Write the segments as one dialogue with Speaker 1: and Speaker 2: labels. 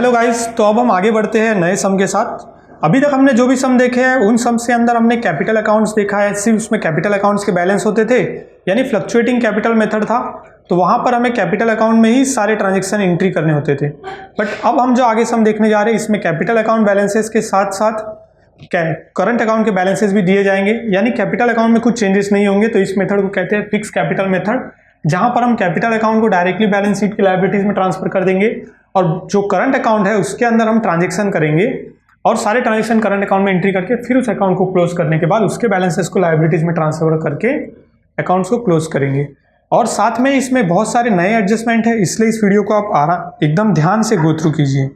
Speaker 1: Hello guys, तो अब हम आगे बढ़ते हैं नए सम के साथ। अभी तक हमने जो भी सम देखे हैं उन सम से अंदर हमने कैपिटल अकाउंट्स देखा है, सिर्फ उसमें कैपिटल अकाउंट्स के बैलेंस होते थे, यानी फ्लक्चुएटिंग कैपिटल मेथड था। तो वहाँ पर हमें कैपिटल अकाउंट में ही सारे ट्रांजेक्शन एंट्री करने होते थे। बट अब हम जो आगे सम देखने जा रहे हैं इसमें कैपिटल अकाउंट बैलेंसेस के साथ साथ करंट अकाउंट के बैलेंसेस भी दिए जाएंगे, यानी कैपिटल अकाउंट में कुछ चेंजेस नहीं होंगे। तो इस मेथड को कहते हैं फिक्स कैपिटल मेथड, जहां पर हम कैपिटल अकाउंट को डायरेक्टली बैलेंस शीट की लायबिलिटीज में ट्रांसफर कर देंगे और जो करंट अकाउंट है उसके अंदर हम ट्रांजेक्शन करेंगे और सारे ट्रांजेक्शन करंट अकाउंट में एंट्री करके फिर उस अकाउंट को क्लोज करने के बाद उसके बैलेंसेस को लायबिलिटीज में ट्रांसफर करके अकाउंट्स को क्लोज करेंगे। और साथ में इसमें बहुत सारे नए एडजस्टमेंट है, इसलिए इस वीडियो को आप एकदम ध्यान से गो थ्रू कीजिए।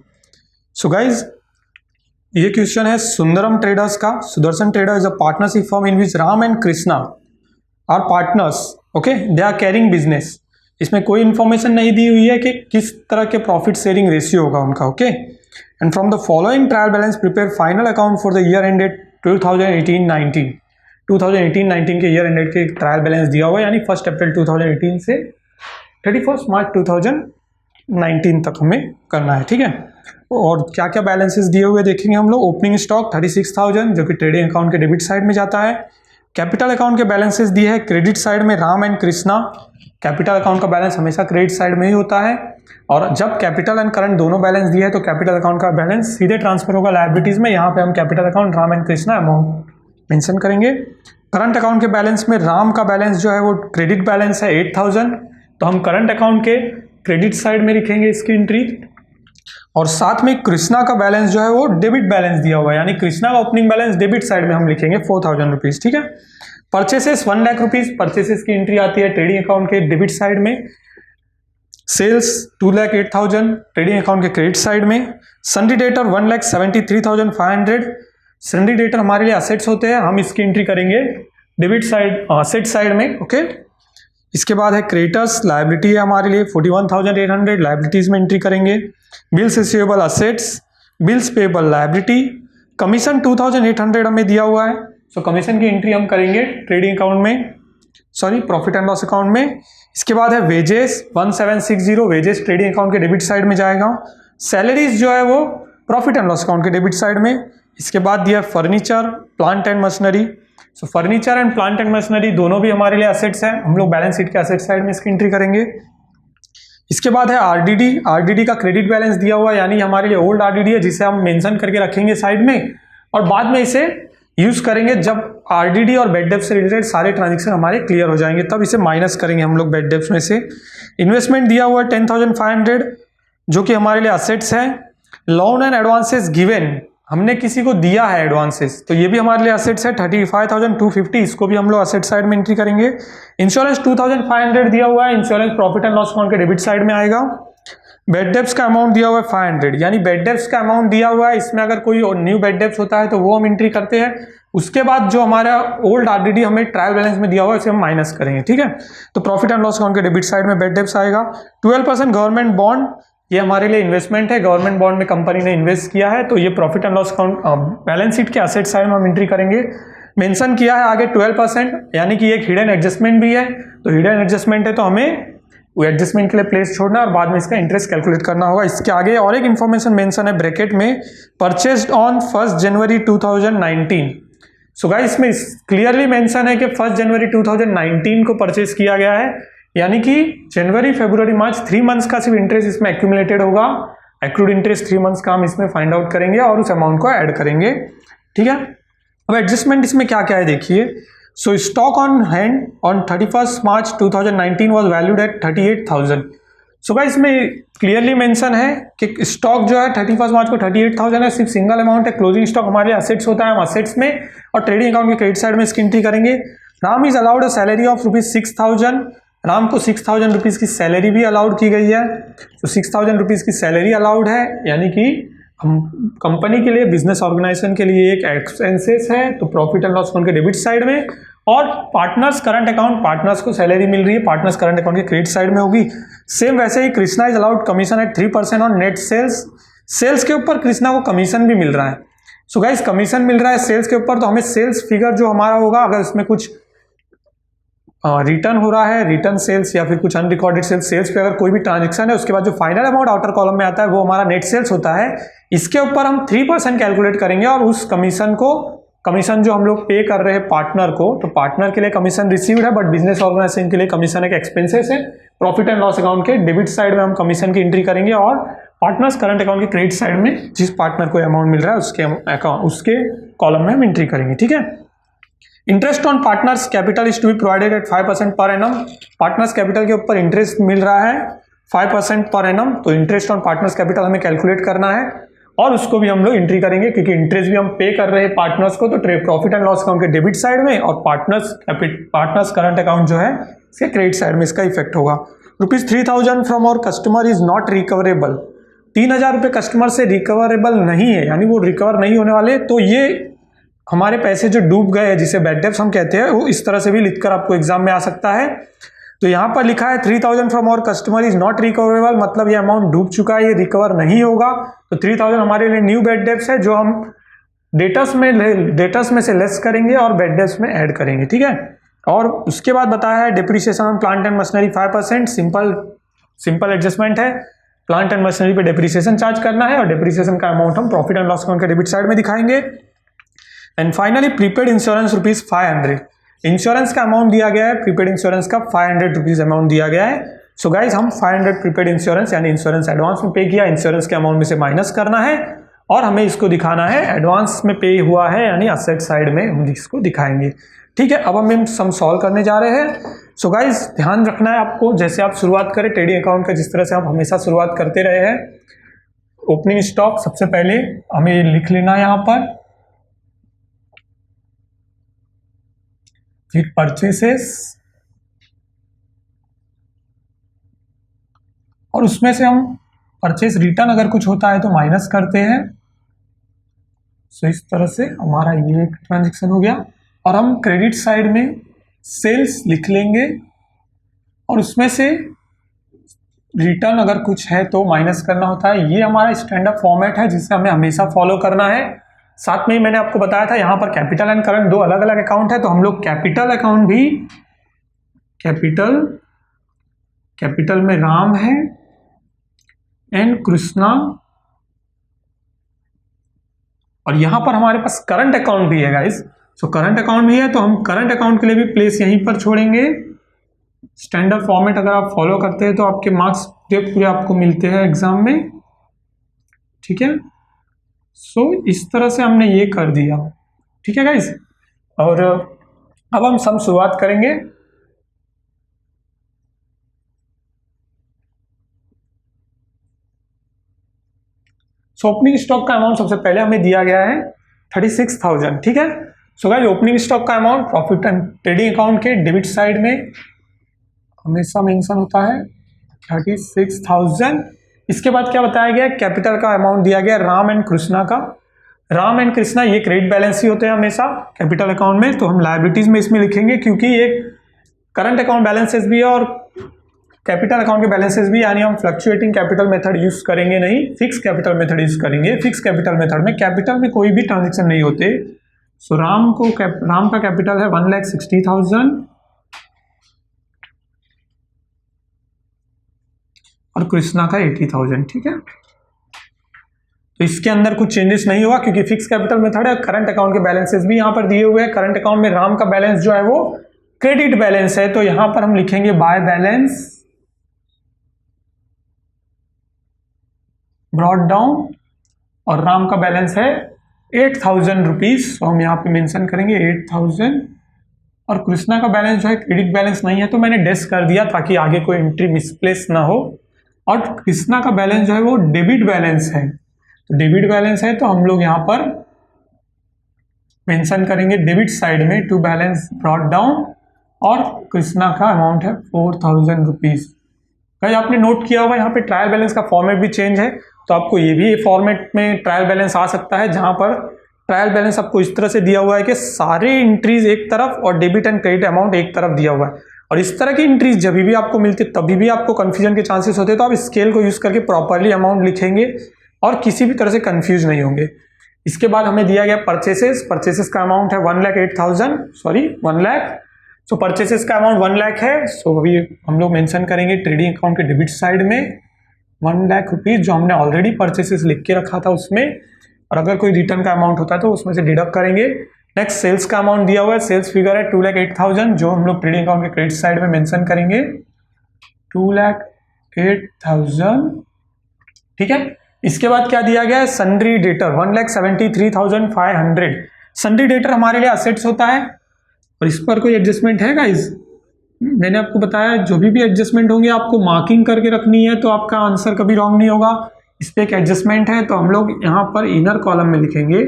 Speaker 1: सो गाइज, ये क्वेश्चन है सुंदरम ट्रेडर्स का। Sudarshan traders is a partnership firm in which Ram and Krishna are partners, okay, they are carrying business. इसमें कोई इन्फॉर्मेशन नहीं दी हुई है कि किस तरह के प्रॉफिट शेयरिंग रेशियो होगा उनका, okay. And from the following trial balance prepare final account for the year ended 2018-19 के ईयर एंडेड के ट्रायल बैलेंस दिया हुआ है, यानी 1 अप्रैल 2018 से 31 मार्च 2019 तक हमें करना है, ठीक है। और क्या क्या बैलेंसेस दिए हुए देखेंगे हम लोग। ओपनिंग स्टॉक 36,000 जो कि ट्रेडिंग अकाउंट के डेबिट साइड में जाता है। कैपिटल अकाउंट के बैलेंसेस दिए हैं क्रेडिट साइड में Ram and Krishna. Capital account का बैलेंस हमेशा क्रेडिट साइड में ही होता है, और जब कैपिटल एंड करंट दोनों बैलेंस दिए है तो कैपिटल अकाउंट का बैलेंस सीधे ट्रांसफर होगा लायबिलिटीज में। यहाँ पे हम capital account Ram and Krishna amount mention करेंगे। करंट अकाउंट के बैलेंस में राम का बैलेंस जो है वो क्रेडिट बैलेंस है 8,000, तो हम करंट अकाउंट के क्रेडिट साइड में लिखेंगे इसकी एंट्री। और साथ में कृष्णा का बैलेंस जो है वो डेबिट बैलेंस दिया हुआ है, यानी कृष्णा का ओपनिंग बैलेंस डेबिट साइड में हम लिखेंगे 4,000 रुपीज, ठीक है। परचेसेस 1 लाख रुपीज, परचेसेस की एंट्री आती है ट्रेडिंग अकाउंट के डेबिट साइड में। सेल्स 2,08,000 ट्रेडिंग अकाउंट के क्रेडिट साइड में। सन्डी डेटर 1,73,500, सन्डी डेटर हमारे लिए असेट्स होते हैं, हम इसकी एंट्री करेंगे डेबिट साइड असेट साइड में, ओके। इसके बाद है क्रेडिटर्स, लायबिलिटी है हमारे लिए 41,800, लायबिलिटीज में एंट्री करेंगे। Bills receivable assets, bills payable liability. Commission 2,800 हमें दिया हुआ है, सो कमीशन की एंट्री हम करेंगे ट्रेडिंग अकाउंट में, sorry profit and loss account में। इसके बाद है वेजेस 1,760, वेजेस ट्रेडिंग अकाउंट के डेबिट साइड में जाएगा। सैलरीज जो है वो प्रॉफिट एंड लॉस अकाउंट के डेबिट साइड में। इसके बाद दिया furniture, plant and machinery. So furniture and plant and machinery दोनों भी हमारे लिए असेट्स हैं, हम लोग बैलेंस शीट के असेट साइड में इसकी एंट्री करेंगे। इसके बाद है आरडीडी, आरडीडी का क्रेडिट बैलेंस दिया हुआ है, यानी हमारे लिए ओल्ड आरडीडी है जिसे हम मेंशन करके रखेंगे साइड में, और बाद में इसे यूज करेंगे जब आरडीडी और बेड डेब्ट से रिलेटेड सारे ट्रांजेक्शन हमारे क्लियर हो जाएंगे, तब इसे माइनस करेंगे हम लोग बेड डेब्ट में से। इन्वेस्टमेंट दिया हुआ है 10,500 जो कि हमारे लिए असेट्स है। लोन एंड एडवांसेस गिवन, हमने किसी को दिया है एडवांसेस, तो ये भी हमारे लिए असेट्स है 35,250, इसको भी हम लोग असेट साइड में एंट्री करेंगे। इंश्योरेंस 2,500 दिया हुआ है, insurance profit and loss account के डेबिट साइड में आएगा। बेड डेब्ट्स का अमाउंट दिया हुआ है 500, यानी बेड डेब्ट्स का अमाउंट दिया हुआ है, इसमें अगर कोई न्यू बेड डेब्ट्स होता है तो वो हम एंट्री करते हैं। उसके बाद जो हमारा ओल्ड आरडीडी हमें ट्रायल बैलेंस में दिया हुआ है उसे हम माइनस करेंगे, ठीक है। तो प्रॉफिट एंड लॉस अकाउंट के डेबिट साइड में बेड डेब्ट्स आएगा। 12% गवर्नमेंट बॉन्ड, ये हमारे लिए इन्वेस्टमेंट है, गवर्नमेंट बॉन्ड में कंपनी ने इन्वेस्ट किया है, तो ये profit and loss account balance sheet के असेट साइड में हम एंट्री करेंगे। मेंशन किया है आगे 12%, यानी कि एक हिडन एडजस्टमेंट भी है, तो हिडन एडजस्टमेंट है तो हमें वो एडजस्टमेंट के लिए प्लेस छोड़ना और बाद में इसका इंटरेस्ट कैलकुलेट करना होगा। इसके आगे और एक इन्फॉर्मेशन मेंशन है ब्रैकेट में, purchased on 1 January 2019। So guys, इसमें क्लियरली मेंशन है कि 1 जनवरी 2019 को परचेज किया गया है, यानी कि जनवरी फरवरी मार्च 3 मंथ्स का सिर्फ इंटरेस्ट इसमें एक्यूमुलेटेड होगा। एक्रूड इंटरेस्ट 3 मंथ्स का हम इसमें फाइंड आउट करेंगे और उस अमाउंट को ऐड करेंगे, ठीक है। अब एडजस्टमेंट इसमें क्या क्या है देखिए। सो stock on hand on 31 March 2019 was valued at 38,000। So guys, इसमें क्लियरली मेंशन है कि स्टॉक जो है 31 मार्च को 38,000 है, सिर्फ सिंगल अमाउंट है। क्लोजिंग स्टॉक हमारे असेट्स होता है, हम असेट्स में और ट्रेडिंग अकाउंट के क्रेडिट साइड में इसकी एंट्री करेंगे। Ram is allowed a salary of ₹6,000, Ram को 6,000 रुपीज़ की सैलरी भी अलाउड की गई है। तो 6,000 रुपीज़ की सैलरी अलाउड है, यानी कि हम कंपनी के लिए, बिजनेस ऑर्गेनाइजेशन के लिए एक एक्सपेंसेस है, तो प्रॉफिट एंड लॉस अकाउंट के डेबिट साइड में। और पार्टनर्स करंट अकाउंट, पार्टनर्स को सैलरी मिल रही है, पार्टनर्स करंट अकाउंट के क्रेडिट साइड में होगी। सेम वैसे ही Krishna is allowed commission at 3% on net sales, sales के ऊपर कृष्णा को कमीशन भी मिल रहा है। सो गाइस, कमीशन मिल रहा है सेल्स के ऊपर, तो हमें सेल्स फिगर जो हमारा होगा, अगर इसमें कुछ रिटर्न हो रहा है, रिटर्न सेल्स या फिर कुछ अनरिकॉर्डेड सेल्स, सेल्स पे अगर कोई भी ट्रांजेक्शन है, उसके बाद जो फाइनल अमाउंट आउटर कॉलम में आता है वो हमारा नेट सेल्स होता है। इसके ऊपर हम 3% कैलकुलेट करेंगे और उस कमीशन जो हम लोग पे कर रहे हैं पार्टनर को, तो पार्टनर के लिए कमीशन रिसीव्ड है, बट बिजनेस ऑर्गेनाइजेशन के लिए कमीशन एक एक्सपेंसेस है। प्रॉफिट एंड लॉस अकाउंट के डेबिट साइड में हम कमीशन की एंट्री करेंगे और पार्टनर्स करंट अकाउंट के क्रेडिट साइड में जिस पार्टनर को अमाउंट मिल रहा है उसके कॉलम में हम एंट्री करेंगे। ठीक है। Interest on partners capital is to be provided at 5% per annum. Partners capital के ऊपर इंटरेस्ट मिल रहा है 5% पर एनम, तो इंटरेस्ट ऑन पार्टनर्स कैपिटल हमें कैलकुलेट करना है और उसको भी हम लोग एंट्री करेंगे, क्योंकि इंटरेस्ट भी हम पे कर रहे हैं पार्टनर्स को, तो प्रॉफिट एंड लॉस अकाउंट के डेबिट साइड में और पार्टनर्स करंट अकाउंट जो है इसके क्रेडिट साइड में इसका इफेक्ट होगा। ₹3000 फ्रॉम और कस्टमर इज नॉट रिकवरेबल। 3000 रुपये कस्टमर से रिकवरेबल नहीं है, यानी वो रिकवर नहीं होने वाले, तो ये हमारे पैसे जो डूब गए हैं, जिसे बैड डेब्ट्स हम कहते हैं, वो इस तरह से भी लिखकर आपको एग्जाम में आ सकता है। तो यहाँ पर लिखा है 3000 फ्रॉम और कस्टमर इज नॉट रिकवरेबल, मतलब ये अमाउंट डूब चुका है, ये रिकवर नहीं होगा। तो 3000 हमारे लिए न्यू बैड डेब्ट्स है जो हम डेटर्स में से लेस करेंगे और बैड डेब्ट्स में ऐड करेंगे। ठीक है। और उसके बाद बताया है depreciation on plant and machinery 5%, simple adjustment है। प्लांट एंड मशीनरी पे डिप्रिसिएशन चार्ज करना है और डिप्रिसिएशन का अमाउंट हम प्रॉफिट एंड लॉस अकाउंट के डेबिट साइड में दिखाएंगे। And finally prepaid insurance ₹500, insurance का अमाउंट दिया गया है, प्रीपेड इंश्योरेंस का ₹500 अमाउंट दिया गया है। सो गाइज हम 500 प्रीपेड इंश्योरेंस यानी इंश्योरेंस एडवांस में पे किया, इंश्योरेंस के अमाउंट में से माइनस करना है और हमें इसको दिखाना है एडवांस में पे हुआ है, यानी असेट साइड में हम इसको दिखाएंगे। ठीक है। अब हम सम सॉल्व करने जा रहे हैं। सो गाइज ध्यान रखना है आपको, जैसे आप शुरुआत करें ट्रेडिंग अकाउंट का, जिस तरह से आप हमेशा शुरुआत करते रहे हैं, ओपनिंग स्टॉक सबसे पहले हमें लिख लेना है यहाँ पर, फिर परचेसेस और उसमें से हम परचेस रिटर्न अगर कुछ होता है तो माइनस करते हैं। सो इस तरह से हमारा ये एक ट्रांजेक्शन हो गया और हम क्रेडिट साइड में सेल्स लिख लेंगे और उसमें से रिटर्न अगर कुछ है तो माइनस करना होता है। ये हमारा स्टैंडर्ड फॉर्मेट है जिसे हमें हमेशा फॉलो करना है। साथ में ही मैंने आपको बताया था यहाँ पर कैपिटल एंड करंट दो अलग अलग अकाउंट है, तो हम लोग कैपिटल अकाउंट भी कैपिटल में राम है एंड कृष्णा, और यहां पर हमारे पास करंट अकाउंट भी है गाइस। सो करंट अकाउंट भी है, तो हम करंट अकाउंट के लिए भी प्लेस यहीं पर छोड़ेंगे। स्टैंडर्ड फॉर्मेट अगर आप फॉलो करते हैं तो आपके मार्क्स पूरे आपको मिलते हैं एग्जाम में। ठीक है। सो इस तरह से हमने ये कर दिया। ठीक है गाइस। और अब हम सम शुरुआत करेंगे। सो ओपनिंग स्टॉक का अमाउंट सबसे पहले हमें दिया गया है 36,000। ठीक है। सो गाइस ओपनिंग स्टॉक का amount profit and trading account के डेबिट साइड में हमेशा मेंशन होता है 36,000। इसके बाद क्या बताया गया, कैपिटल का अमाउंट दिया गया राम एंड कृष्णा का। राम एंड कृष्णा ये क्रेडिट बैलेंस ही होते हैं हमेशा कैपिटल अकाउंट में, तो हम लायबिलिटीज में इसमें लिखेंगे क्योंकि ये करंट अकाउंट बैलेंसेस भी है और कैपिटल अकाउंट के बैलेंसेस भी, यानी हम फ्लक्चुएटिंग कैपिटल मेथड यूज करेंगे नहीं, फिक्स कैपिटल मेथड यूज करेंगे। फिक्स कैपिटल मेथड में कैपिटल में कोई भी ट्रांजेक्शन नहीं होते। सो राम का कैपिटल है 1,60,000 और कृष्णा का 80,000। ठीक है। तो इसके अंदर कुछ चेंजेस नहीं हुआ क्योंकि फिक्स कैपिटल मेथड है। करंट अकाउंट के बैलेंसेस भी यहाँ पर दिए हुए हैं। करंट अकाउंट में राम का बैलेंस जो है वो क्रेडिट बैलेंस है, तो यहां पर हम लिखेंगे बाय बैलेंस ब्रॉट डाउन, और राम का बैलेंस है 8,000 रुपीज, तो हम यहाँ पे मेंशन करेंगे 8,000। और कृष्णा का बैलेंस जो है क्रेडिट बैलेंस नहीं है, तो मैंने डेस्क कर दिया ताकि आगे कोई एंट्री मिसप्लेस ना हो। और कृष्णा का बैलेंस जो है वो डेबिट बैलेंस है, तो डेबिट बैलेंस है तो हम लोग यहाँ पर मेंशन करेंगे डेबिट साइड में टू बैलेंस ब्रॉट डाउन, और कृष्णा का अमाउंट है 4,000 रुपीज। भाई आपने नोट किया होगा यहाँ पे ट्रायल बैलेंस का फॉर्मेट भी चेंज है, तो आपको ये भी फॉर्मेट में ट्रायल बैलेंस आ सकता है, जहां पर ट्रायल बैलेंस आपको इस तरह से दिया हुआ है कि सारे एंट्रीज एक तरफ और डेबिट एंड क्रेडिट अमाउंट एक तरफ दिया हुआ है। और इस तरह की एंट्रीज जब भी आपको मिलती है तभी भी आपको कंफ्यूजन के चांसेस होते हैं, तो आप स्केल को यूज करके प्रॉपरली अमाउंट लिखेंगे और किसी भी तरह से कंफ्यूज नहीं होंगे। इसके बाद हमें दिया गया परचेसेस का अमाउंट है 1,08,000, 1,00,000। सो परचेसेस का अमाउंट 1 लाख है। सो अभी हम लोग मेंशन करेंगे ट्रेडिंग अकाउंट के डेबिट साइड में 1 लाख रुपीज़ जो हमने ऑलरेडी परचेसेस लिख के रखा था उसमें, और अगर कोई रिटर्न का अमाउंट होता है तो उसमें से डिडक्ट करेंगे। नेक्स्ट सेल्स का अमाउंट दिया हुआ है, सेल्स फिगर है 2,08,000 जो हम लोग ट्रेडिंग अकाउंट के क्रेडिट साइड में मेंशन करेंगे 2,08,000, ठीक है। इसके बाद क्या दिया गया है, सन्ड्री डेटर 1,73,500। सन्ड्री डेटर हमारे लिए असेट्स होता है और इस पर कोई एडजस्टमेंट है गाइस? मैंने आपको बताया जो भी एडजस्टमेंट होंगे आपको मार्किंग करके रखनी है तो आपका आंसर कभी रॉन्ग नहीं होगा। इस पर एक एडजस्टमेंट है तो हम लोग यहाँ पर इनर कॉलम में लिखेंगे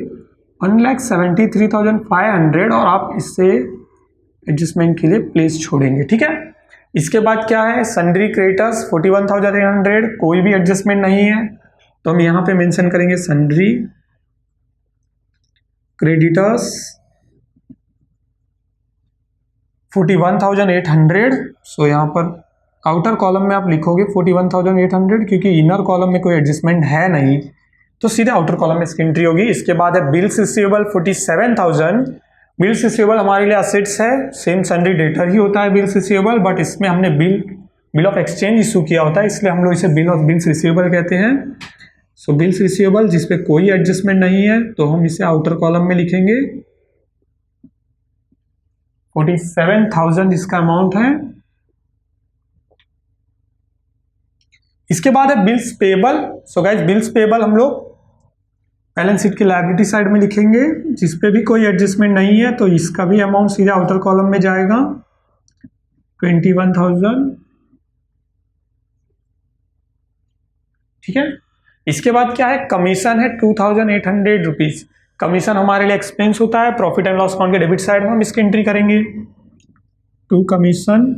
Speaker 1: 1,73,500 और आप इससे एडजस्टमेंट के लिए प्लेस छोड़ेंगे, ठीक है। इसके बाद क्या है, सन्ड्री क्रेडिटर्स 41,800, कोई भी एडजस्टमेंट नहीं है तो हम यहाँ पे मेंशन करेंगे सन्ड्री क्रेडिटर्स 41,800। सो यहाँ पर आउटर कॉलम में आप लिखोगे 41,800 क्योंकि इनर कॉलम में कोई एडजस्टमेंट है नहीं तो सीधे आउटर कॉलम में इसकी एंट्री होगी। इसके बाद है बिल्स रिसीवेबल 47,000। बिल्स रिसीवेबल हमारे लिए असेट्स है, सेम सन्ड्री डेटर ही होता है बिल्स रिसीवेबल, बट इसमें हमने बिल ऑफ एक्सचेंज इशू किया होता है इसलिए हम लोग इसे बिल्स रिसीवेबल कहते हैं। सो बिल्स रिसीवेबल जिसपे कोई एडजस्टमेंट नहीं है तो हम इसे आउटर कॉलम में लिखेंगे 47,000 इसका अमाउंट है। इसके बाद है bills payable. So guys bills payable हम लोग बैलेंस शीट की लायबिलिटी साइड में लिखेंगे जिसपे भी कोई एडजस्टमेंट नहीं है तो इसका भी अमाउंट सीधे आउटर कॉलम में जाएगा 21,000, ठीक है। इसके बाद क्या है, कमीशन है 2,800 रुपीज। कमीशन हमारे लिए एक्सपेंस होता है, प्रॉफिट एंड लॉस अकाउंट के डेबिट साइड में हम इसकी एंट्री करेंगे टू कमीशन।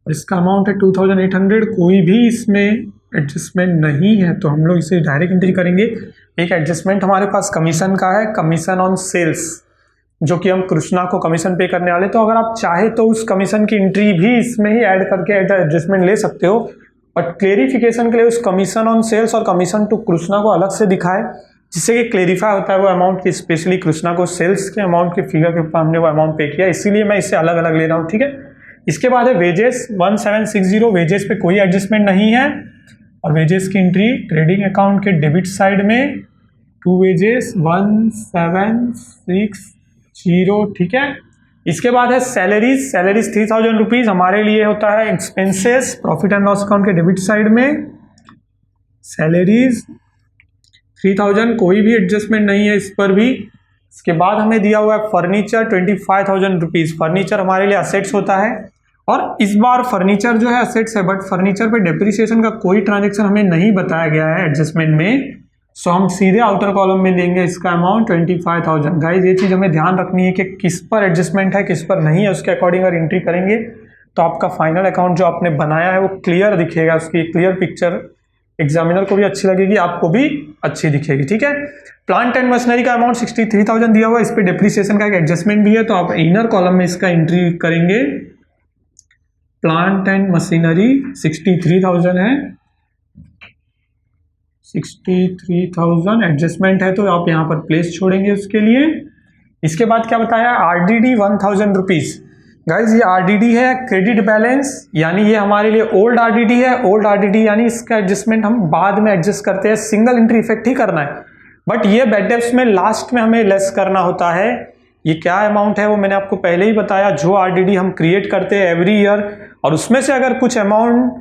Speaker 1: इसका अमाउंट है 2,800, कोई भी इसमें एडजस्टमेंट नहीं है तो हम लोग इसे डायरेक्ट एंट्री करेंगे। एक एडजस्टमेंट हमारे पास कमीशन का है, कमीशन ऑन सेल्स, जो कि हम कृष्णा को कमीशन पे करने वाले, तो अगर आप चाहे तो उस कमीशन की एंट्री भी इसमें ही ऐड करके एडजस्टमेंट ले सकते हो, बट क्लेरिफिकेशन के लिए उस कमीशन ऑन सेल्स और कमीशन टू कृष्णा को अलग से दिखाए जिससे कि क्लेरिफाई होता है वो अमाउंट की, स्पेशली कृष्णा को सेल्स के अमाउंट के फिगर के ऊपर हमने वो अमाउंट पे किया, इसीलिए मैं इसे अलग अलग ले रहा हूँ, ठीक है। इसके बाद है वेजेस 1760, वेजेस पे कोई एडजस्टमेंट नहीं है और वेजेस की एंट्री ट्रेडिंग अकाउंट के डेबिट साइड में टू वेजेस 1760, ठीक है। इसके बाद है सैलरीज 3,000 रुपीज हमारे लिए होता है expenses, profit and loss account के डेबिट साइड में सैलरीज 3,000, कोई भी एडजस्टमेंट नहीं है इस पर भी। इसके बाद हमें दिया हुआ है फर्नीचर 25,000 रुपीज। फर्नीचर हमारे लिए असेट्स होता है और इस बार फर्नीचर जो है असेट्स है, बट फर्नीचर पे डेप्रिसिएशन का कोई ट्रांजेक्शन हमें नहीं बताया गया है एडजस्टमेंट में, सो हम सीधे आउटर कॉलम में देंगे इसका अमाउंट 25,000। गाइज ये चीज़ हमें ध्यान रखनी है कि किस पर एडजस्टमेंट है किस पर नहीं है, उसके अकॉर्डिंग अगर एंट्री करेंगे तो आपका फाइनल अकाउंट जो आपने बनाया है वो क्लियर दिखेगा, उसकी क्लियर पिक्चर एग्जामिनर को भी अच्छी लगेगी, आपको भी अच्छी दिखेगी, ठीक है। प्लांट एंड मशीनरी का अमाउंट 63,000 दिया हुआ है, इस पर डेप्रिसिएशन का एक एडजस्टमेंट भी है तो आप इनर कॉलम में इसका एंट्री करेंगे। प्लांट एंड मशीनरी 63,000 है, 63,000 एडजस्टमेंट है तो आप यहाँ पर प्लेस छोड़ेंगे उसके लिए। इसके बाद क्या बताया, आरडीडी 1,000 रुपीज। गाइज ये आरडीडी है क्रेडिट बैलेंस, यानी ये हमारे लिए ओल्ड आरडीडी है। ओल्ड आरडीडी यानी इसका एडजस्टमेंट हम बाद में एडजस्ट करते हैं, सिंगल एंट्री इफेक्ट ही करना है, बट ये बैड डेब्ट्स में लास्ट में हमें लेस करना होता है। ये क्या अमाउंट है वो मैंने आपको पहले ही बताया, जो आरडीडी हम क्रिएट करते हैं एवरी ईयर और उसमें से अगर कुछ अमाउंट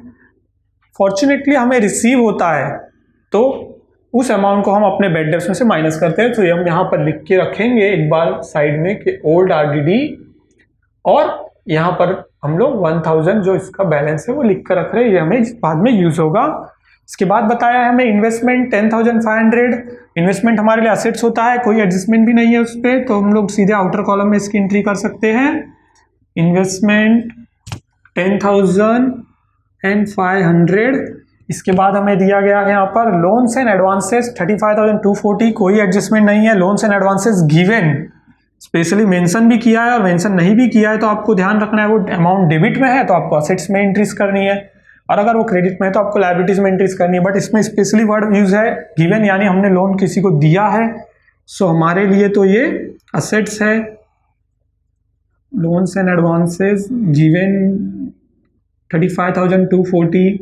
Speaker 1: फॉर्चुनेटली हमें रिसीव होता है तो उस अमाउंट को हम अपने बैड डेब्ट्स में से माइनस करते हैं। तो ये हम यहाँ पर लिख के रखेंगे एक बार साइड में कि ओल्ड आरडीडी, और यहाँ पर हम लोग 1,000 जो इसका बैलेंस है वो लिख कर रख रहे हैं, ये हमें बाद में यूज होगा। इसके बाद बताया है हमें इन्वेस्टमेंट 10,500। इन्वेस्टमेंट हमारे लिए असेट्स होता है, कोई एडजस्टमेंट भी नहीं है उस पर, तो हम लोग सीधे आउटर कॉलम में इसकी एंट्री कर सकते हैं। इन्वेस्टमेंट 10,500। इसके बाद हमें दिया गया है यहाँ पर लोन्स एंड एडवांसेस 35,240, कोई एडजस्टमेंट नहीं है। Loans and advances given specially mention भी किया है और मेंशन नहीं भी किया है तो आपको ध्यान रखना है, वो अमाउंट डेबिट में है तो आपको असेट्स में इंक्रीज करनी है, और अगर वो क्रेडिट में है तो आपको लायबिलिटीज में इंक्रीज करनी है। बट इसमें स्पेशली वर्ड यूज है गिवन, यानी हमने लोन किसी को दिया है सो हमारे लिए तो ये असेट्स है, लोन्स एंड एडवांसेस गिवन 35,240,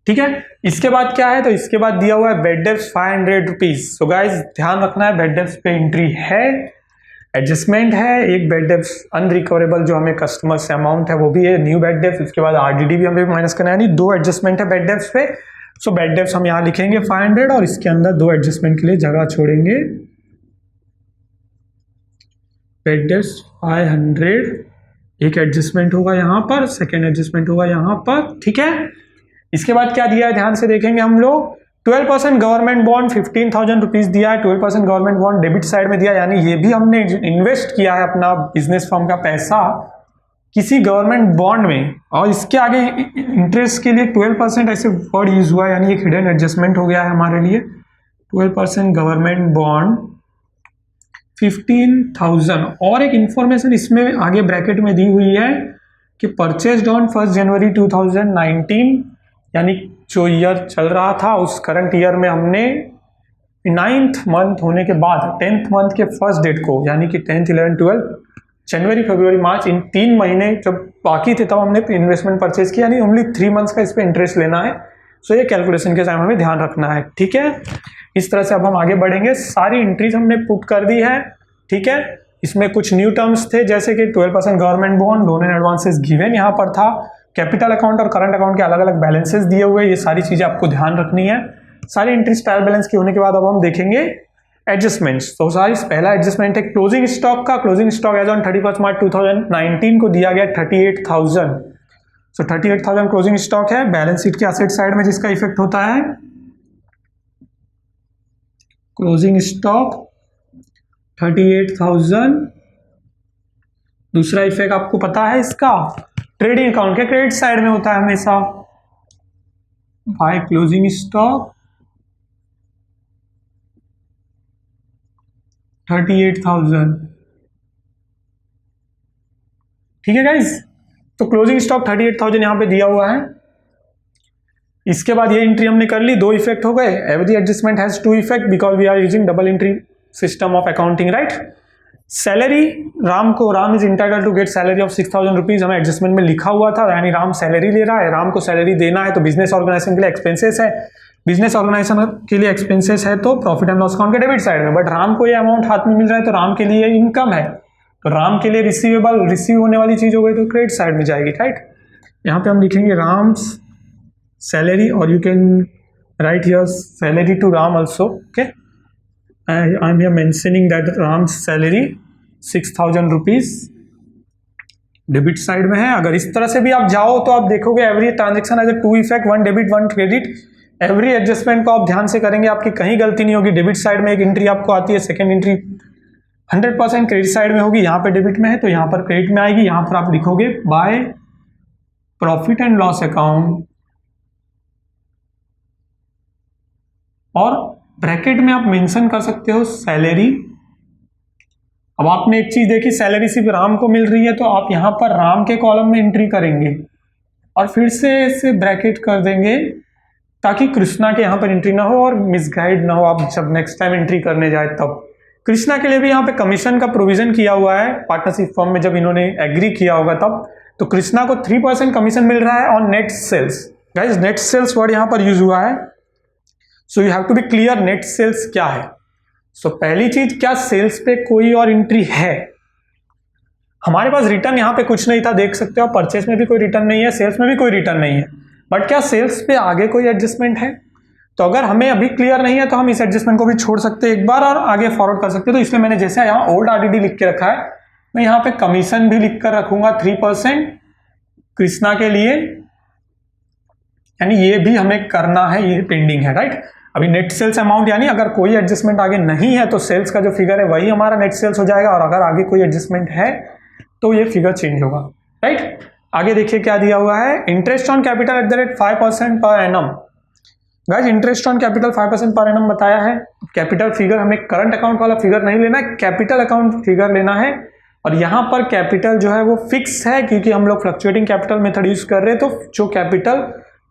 Speaker 1: ठीक है। इसके बाद क्या है, तो इसके बाद दिया हुआ है bad debts 500 rupees. So guys ध्यान रखना है, बेड डेप्स पे एंट्री है, एडजस्टमेंट है, एक बेड डेप्स अनरिकवरेबल जो हमें कस्टमर से अमाउंट है वो भी है, न्यू बेड डेप्स, उसके बाद आरडीडी भी हमें माइनस करना है, यानी 2 एडजस्टमेंट है बेड डेप्स पे। सो बेड डेप्स हम यहाँ लिखेंगे 500 और इसके अंदर 2 एडजस्टमेंट के लिए जगह छोड़ेंगे, बेड डेप्स 500, एक एडजस्टमेंट होगा यहाँ पर, सेकेंड एडजस्टमेंट होगा यहाँ पर, ठीक है। इसके बाद क्या दिया है ध्यान से देखेंगे हम लोग, 12% गवर्नमेंट बॉन्ड 15,000 रुपीज दिया है, 12% गवर्नमेंट बॉन्ड डेबिट साइड में दिया, यानी ये भी हमने इन्वेस्ट किया है अपना बिजनेस फर्म का पैसा किसी गवर्नमेंट बॉन्ड में, और इसके आगे इंटरेस्ट के लिए 12% ऐसे वर्ड यूज हुआ है, यानी एक हिडन एडजस्टमेंट हो गया है हमारे लिए। 12% गवर्नमेंट बॉन्ड 15,000, और एक इंफॉर्मेशन इसमें आगे ब्रैकेट में दी हुई है कि परचेज्ड ऑन 1 जनवरी 2019, यानी जो ईयर चल रहा था उस करंट ईयर में हमने 9th मंथ होने के बाद 10th मंथ के फर्स्ट डेट को, यानी कि 10th 11 12 जनवरी फरवरी मार्च, इन 3 महीने जब बाकी थे तब हमने इन्वेस्टमेंट परचेज किया, यानी ओनली 3 मंथ्स का इस पर इंटरेस्ट लेना है। सो ये कैलकुलेशन के टाइम हमें ध्यान रखना है, ठीक है। इस तरह से अब हम आगे बढ़ेंगे, सारी एंट्रीज हमने पुट कर दी है, ठीक है। इसमें कुछ न्यू टर्म्स थे जैसे कि 12% government bond, loan and advances given यहाँ पर था, कैपिटल अकाउंट और करंट अकाउंट के अलग अलग बैलेंसेस दिए हुए, ये सारी चीजें आपको ध्यान रखनी है। सारी एंट्रीज ट्रायल बैलेंस की होने के बाद अब हम देखेंगे एडजस्टमेंट्स। तो सारी पहला एडजस्टमेंट है क्लोजिंग स्टॉक का। क्लोजिंग स्टॉक एज ऑन 31 मार्च 2019 को दिया गया 38,000। सो 38,000 क्लोजिंग स्टॉक है, बैलेंस शीट के एसेट साइड में जिसका इफेक्ट होता है क्लोजिंग स्टॉक 38,000। दूसरा इफेक्ट आपको पता है इसका, ट्रेडिंग अकाउंट के क्रेडिट साइड में होता है हमेशा, बाय क्लोजिंग स्टॉक 38,000, ठीक है गाइज। तो क्लोजिंग स्टॉक 38,000 यहां पे दिया हुआ है। इसके बाद ये एंट्री हमने कर ली, 2 इफेक्ट हो गए। Every adjustment has 2 effect because we are using double entry system of accounting, right. Salary, Ram is entitled to get salary of 6,000 rupees, हमें एडजस्टमेंट में लिखा हुआ था, यानी राम सैलरी ले रहा है, राम को सैलरी देना है, तो बिजनेस ऑर्गेनाइजेशन के लिए एक्सपेंसेस है, बिजनेस ऑर्गेनाइजेशन के लिए एक्सपेंसेस है तो प्रॉफिट एंड लॉस अकाउंट के डेबिट साइड में, बट राम को ये अमाउंट हाथ में मिल रहा है तो राम के लिए इनकम है, तो राम के लिए रिसीव होने वाली चीज हो गई तो क्रेडिट साइड में जाएगी, राइट। यहाँ पे हम लिखेंगे राम्स सैलरी, और you can write here salary to Ram also, okay. I am here mentioning that Ram's salary 6,000 rupees debit side में है। अगर इस तरह से भी आप जाओ तो आप देखोगे every transaction as a 2 effect, 1 debit 1 credit. Every adjustment को आप ध्यान से करेंगे, आपकी कहीं गलती नहीं होगी। डेबिट साइड में एक एंट्री आपको आती है, सेकंड एंट्री 100% क्रेडिट साइड में होगी, यहाँ पे डेबिट में है तो यहाँ पर क्रेडिट में आएगी। यहाँ पर आप लिखोगे by profit and loss account, और ब्रैकेट में आप मेंशन कर सकते हो सैलरी। अब आपने एक चीज देखी, सैलरी सिर्फ राम को मिल रही है तो आप यहाँ पर राम के कॉलम में एंट्री करेंगे और फिर से इसे ब्रैकेट कर देंगे ताकि कृष्णा के यहाँ पर एंट्री ना हो और मिसगाइड ना हो आप जब नेक्स्ट टाइम एंट्री करने जाए तब। कृष्णा के लिए भी यहाँ पे कमीशन का प्रोविजन किया हुआ है पार्टनरशिप फॉर्म में, जब इन्होंने एग्री किया होगा तब। तो कृष्णा को 3% कमीशन मिल रहा है on net sales. Guys net sales word यहाँ पर यूज हुआ है, so you have to be clear net sales क्या है। सो पहली चीज, क्या सेल्स पे कोई और एंट्री है? हमारे पास रिटर्न यहाँ पे कुछ नहीं था, देख सकते हो। परचेस में भी कोई रिटर्न नहीं है, सेल्स में भी कोई रिटर्न नहीं है, बट क्या सेल्स पे आगे कोई एडजस्टमेंट है? तो अगर हमें अभी क्लियर नहीं है तो हम इस एडजस्टमेंट को भी छोड़ सकते हैं एक बार और आगे फॉरवर्ड कर सकते हैं। तो इसलिए मैंने जैसे यहाँ ओल्ड आरडीडी लिख के रखा है, मैं यहाँ पे कमीशन भी लिख कर रखूंगा 3% कृष्णा के लिए, यानी ये भी हमें करना है, ये पेंडिंग है, राइट। अभी नेट सेल्स अमाउंट, यानी अगर कोई एडजस्टमेंट आगे नहीं है तो सेल्स का जो फिगर है वही हमारा नेट सेल्स हो जाएगा, और अगर आगे कोई एडजस्टमेंट है तो ये फिगर चेंज होगा, राइट। आगे देखिए क्या दिया हुआ है, interest on capital eight the rate 5% per annum. Guys interest on capital 5% per annum बताया है। कैपिटल फिगर हमें करंट अकाउंट वाला फिगर नहीं लेना है, कैपिटल अकाउंट फिगर लेना है। और यहाँ पर कैपिटल जो है वो फिक्स है क्योंकि हम लोग फ्लक्चुएटिंग कैपिटल मेथड यूज कर रहे हैं, तो जो कैपिटल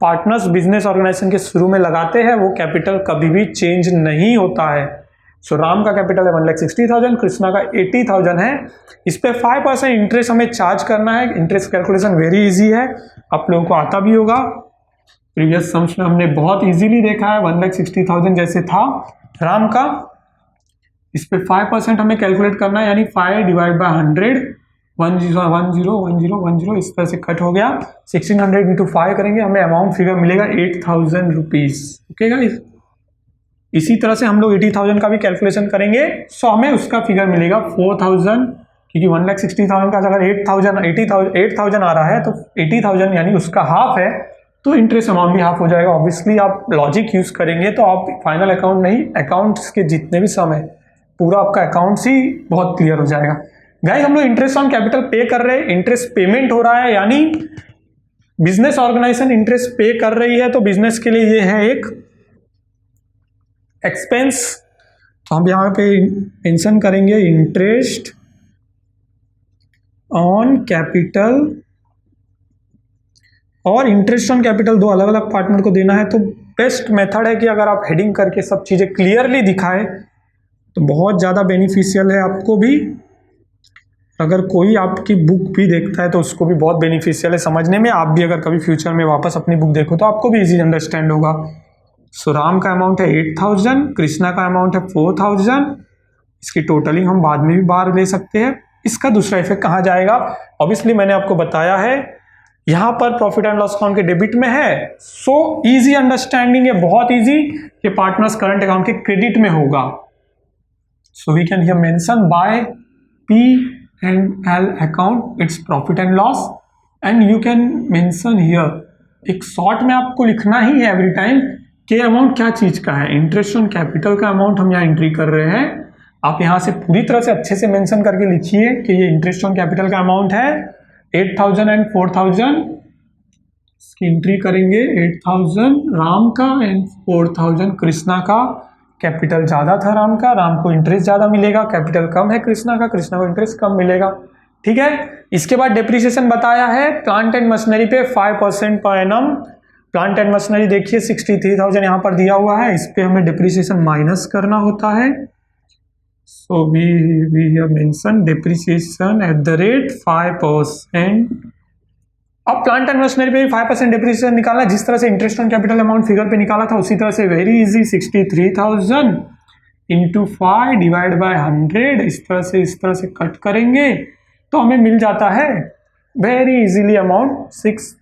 Speaker 1: पार्टनर्स बिजनेस ऑर्गेनाइजेशन के शुरू में लगाते हैं वो कैपिटल कभी भी चेंज नहीं होता है। सो राम का कैपिटल है 1,60,000, कृष्णा का 80,000 है। इस पे 5% इंटरेस्ट हमें चार्ज करना है। इंटरेस्ट कैलकुलेशन वेरी इजी है, आप लोगों को आता भी होगा। प्रीवियस सम्स में हमने बहुत इजीली देखा है, 1,60,000 जैसे था राम का। इस पे 5% हमें कैलकुलेट करना है, यानी 5 डिवाइड बाय 100, 10 इस तरह से कट हो गया। 1600 इंटू 5 करेंगे, हमें अमाउंट फिगर मिलेगा 8,000 रुपीज। ओके गाइस, इसी तरह से हम लोग 80,000 का भी कैलकुलेशन करेंगे। सो हमें उसका फिगर मिलेगा 4,000, क्योंकि 1,60,000 का अगर 8,000 आ रहा है तो 80,000 यानी उसका हाफ है, तो इंटरेस्ट अमाउंट भी हाफ हो जाएगा। ऑब्वियसली आप लॉजिक यूज करेंगे तो आप फाइनल अकाउंट नहीं, अकाउंट्स के जितने भी सम है पूरा आपका अकाउंट्स ही बहुत क्लियर हो जाएगा। गाइस, हम लोग इंटरेस्ट ऑन कैपिटल पे कर रहे हैं, इंटरेस्ट पेमेंट हो रहा है, यानी बिजनेस ऑर्गेनाइजेशन इंटरेस्ट पे कर रही है, तो बिजनेस के लिए ये है एक एक्सपेंस। तो हम यहां पे मेंशन करेंगे इंटरेस्ट ऑन कैपिटल, और इंटरेस्ट ऑन कैपिटल दो अलग अलग पार्टनर को देना है। तो बेस्ट मेथड है कि अगर आप हेडिंग करके सब चीजें क्लियरली दिखाएं तो बहुत ज़्यादा बेनिफिशियल है आपको भी। अगर कोई आपकी बुक भी देखता है तो उसको भी बहुत बेनिफिशियल है समझने में। आप भी अगर कभी फ्यूचर में वापस अपनी बुक देखो तो आपको भी इजी अंडरस्टैंड होगा। सो राम का अमाउंट है 8,000, कृष्णा का अमाउंट है 4,000। इसकी टोटलिंग हम बाद में भी बाहर ले सकते हैं। इसका दूसरा इफेक्ट कहाँ जाएगा, ऑब्वियसली मैंने आपको बताया है, यहाँ पर प्रॉफिट एंड लॉस अकाउंट के डेबिट में है। सो इजी अंडरस्टैंडिंग है, बहुत इजी, कि पार्टनर्स करंट अकाउंट के क्रेडिट में होगा। So we can here mention by P&L account its profit and loss, and you can mention here, एक शॉर्ट में आपको लिखना ही है एवरी टाइम कि अमाउंट क्या चीज का है। इंटरेस्ट ऑन कैपिटल का अमाउंट हम यहाँ एंट्री कर रहे हैं। आप यहाँ से पूरी तरह से अच्छे से मेंशन करके लिखिए कि ये इंटरेस्ट ऑन कैपिटल का अमाउंट है 8,000 एंड 4,000। इसकी एंट्री करेंगे 8,000 राम का एंड 4,000 कृष्णा का। कैपिटल ज़्यादा था राम का, राम को इंटरेस्ट ज़्यादा मिलेगा, कैपिटल कम है कृष्णा का, कृष्णा को इंटरेस्ट कम मिलेगा। ठीक है, इसके बाद डेप्रिसिएशन बताया है प्लांट एंड मशीनरी पे 5% per annum. Plant and machinery देखिए 63,000 यहाँ पर दिया हुआ है, इस पे हमें डेप्रिसिएशन माइनस करना होता है। So we have mention depreciation at the rate 5%। अब प्लांट एंड मशीनरी पे भी 5% डेप्रिसिएशन निकालना, जिस तरह से interest on capital amount figure पे निकाला था उसी तरह से very easy, 63,000 into 5 divide by 100, इस तरह से कट करेंगे तो हमें मिल जाता है वेरी इजीली अमाउंट इट्स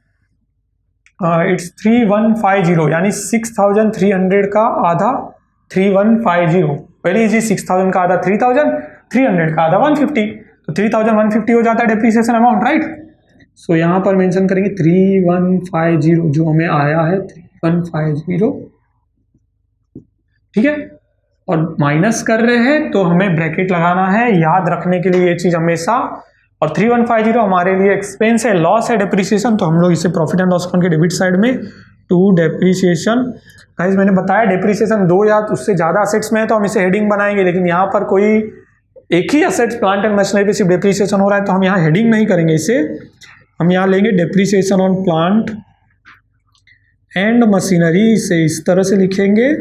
Speaker 1: 3150, यानी 6,300 का आधा 3150, वेरी इजी। 6,000 का आधा 3,000, 300 का आधा 150, तो 3,150 हो जाता है डेप्रिसिएशन अमाउंट, राइट। सो यहाँ पर मेंशन करेंगे 3150 जो हमें आया है 3150, ठीक है। और माइनस कर रहे हैं तो हमें ब्रैकेट लगाना है, याद रखने के लिए ये चीज हमेशा। और 3150 हमारे लिए एक्सपेंस है, लॉस है डेप्रिसिएशन, तो हम लोग इसे प्रॉफिट एंड लॉस अकाउंट के डेबिट साइड में टू डेप्रिसिएशन। गाइस मैंने बताया डेप्रिसिएशन 2 या उससे ज़्यादा असेट्स में है तो हम इसे हेडिंग बनाएंगे, लेकिन यहाँ पर कोई एक ही असेट्स प्लांट एंड मशीनरी पे सिर्फ डेप्रिसिएशन हो रहा है तो हम यहाँ हेडिंग नहीं करेंगे इसे। हम यहाँ लेंगे depreciation on plant and machinery, से इस तरह से लिखेंगे,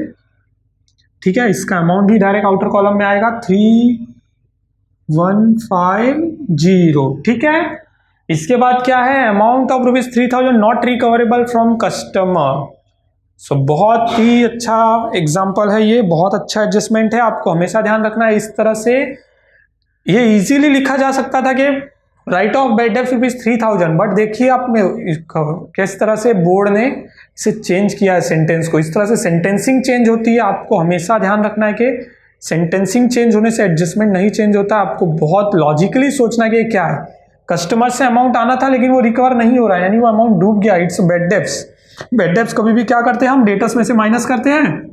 Speaker 1: ठीक है। इसका अमाउंट भी डायरेक्ट आउटर कॉलम में आएगा 3150, ठीक है। इसके बाद क्या है, amount of ₹3,000 not recoverable from customer. So बहुत ही अच्छा एग्जाम्पल है ये, बहुत अच्छा एडजस्टमेंट है, आपको हमेशा ध्यान रखना है। इस तरह से ये इजीली लिखा जा सकता था कि राइट ऑफ बैड डेब्ट ₹3,000, बट देखिए आपने किस तरह से बोर्ड ने इसे चेंज किया है सेंटेंस को। इस तरह से सेंटेंसिंग चेंज होती है, आपको हमेशा ध्यान रखना है कि सेंटेंसिंग चेंज होने से एडजस्टमेंट नहीं चेंज होता। आपको बहुत लॉजिकली सोचना कि क्या है, कस्टमर से अमाउंट आना था लेकिन वो रिकवर नहीं हो रहा है, यानी वो अमाउंट डूब गया, it's bad debts. Bad debts कभी भी क्या करते हैं, हम डेटर्स में से माइनस करते हैं।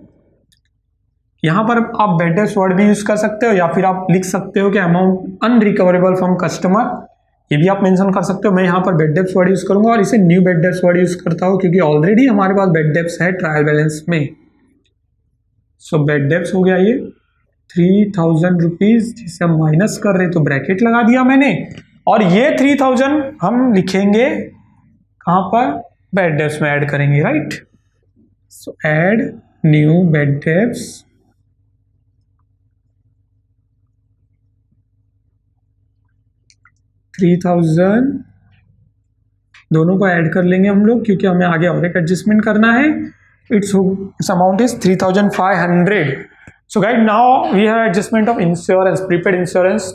Speaker 1: यहाँ पर आप बैड डेब्ट्स वर्ड भी यूज कर सकते हो, या फिर आप लिख सकते हो कि अमाउंट अनरिकवरेबल फ्रॉम कस्टमर, ये भी आप मेंशन कर सकते हो। मैं यहाँ पर बैड डेब्ट्स वर्ड यूज करूंगा और इसे new bad debts word use करता हूँ क्योंकि ऑलरेडी हमारे पास बैड डेब्ट्स है ट्रायल बैलेंस में। सो बैड डेब्ट्स हो गया ये 3,000 रुपीज, जिसे हम माइनस कर रहे तो ब्रैकेट लगा दिया मैंने। और ये 3,000 हम लिखेंगे कहाँ पर, बैड डेब्ट्स में ऐड करेंगे, राइट। सो ऐड न्यू बैड डेब्ट्स, $3,000 दोनों को ऐड कर लेंगे हम लोग, क्योंकि हमें आगे और एक एडजस्टमेंट करना है। It's amount is 3,500। So guys now we have adjustment of insurance, prepaid insurance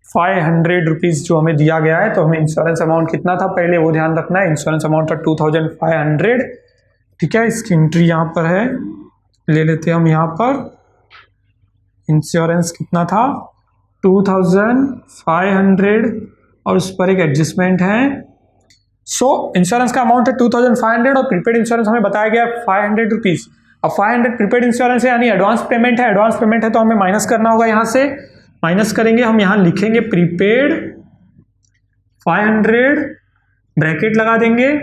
Speaker 1: 500 rupees जो हमें दिया गया है। तो हमें इंश्योरेंस अमाउंट कितना था पहले वो ध्यान रखना है। इंश्योरेंस अमाउंट था 2,500, ठीक है। इसकी एंट्री यहाँ पर है, ले लेते हैं हम यहाँ पर। इंश्योरेंस कितना था 2,500 और उस पर एक एडजस्टमेंट है। सो इंश्योरेंस का अमाउंट है 2,500 और प्रीपेड इंश्योरेंस हमें बताया गया 500 रुपीज़। अब 500 प्रीपेड इंश्योरेंस है, यानी एडवांस पेमेंट है। एडवांस पेमेंट है तो हमें माइनस करना होगा, यहाँ से माइनस करेंगे हम। यहाँ लिखेंगे प्रीपेड 500, ब्रैकेट लगा देंगे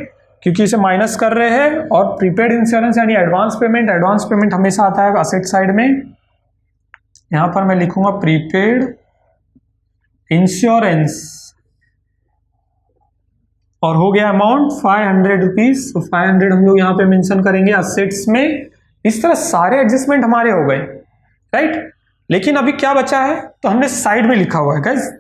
Speaker 1: क्योंकि इसे माइनस कर रहे हैं। और प्रीपेड इंश्योरेंस यानी एडवांस पेमेंट, एडवांस पेमेंट हमेशा आता है असेट साइड में। यहाँ पर मैं लिखूंगा प्रीपेड इंश्योरेंस और हो गया अमाउंट 500 रुपीज। तो 500 हम लोग यहाँ पे मेंशन करेंगे असेट्स में। इस तरह सारे एडजस्टमेंट हमारे हो गए, राइट। लेकिन अभी क्या बचा है, तो हमने साइड में लिखा हुआ है गाइस।